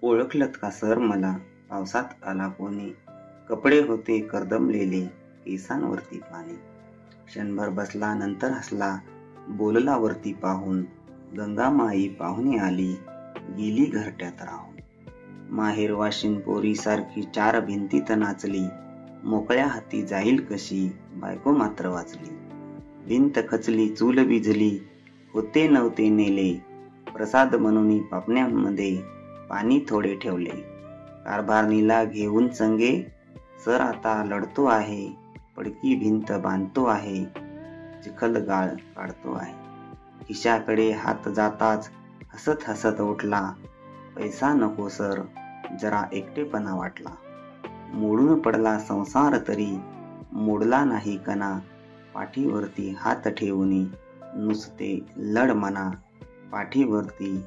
ओळखलत का सर मला? पावसात आला कोणी? कपडे होते कर्दमलेले, केसांवरती पाणी. क्षणभर बसला नंतर हसला, बोलला वरती पाहून. गंगामाई पाहुणे आली, गेली घरट्यात राहून. माहेर वाशिन पोरी सारखी चार भिंतीत नाचली. मोकळ्या हाती जाईल कशी, बायको मात्र वाचली. भिंत खचली, चूल भिजली, होते नव्हते नेले. प्रसाद म्हणून पापण्यांमध्ये पाणी थोडे ठेवले. कारभारणीला घेऊन संगे, सर आता लढतो आहे. पडकी भिंत बांधतो आहे, चिखल गाळ काढतो आहे. खिशाकडे हात जाताच हसत हसत उठला. पैसा नको सर, जरा एकटेपणा वाटला. मोडून पडला संसार तरी मोडला नाही कणा. पाठीवरती हात ठेवून नुसते लढ मना. पाठीवरती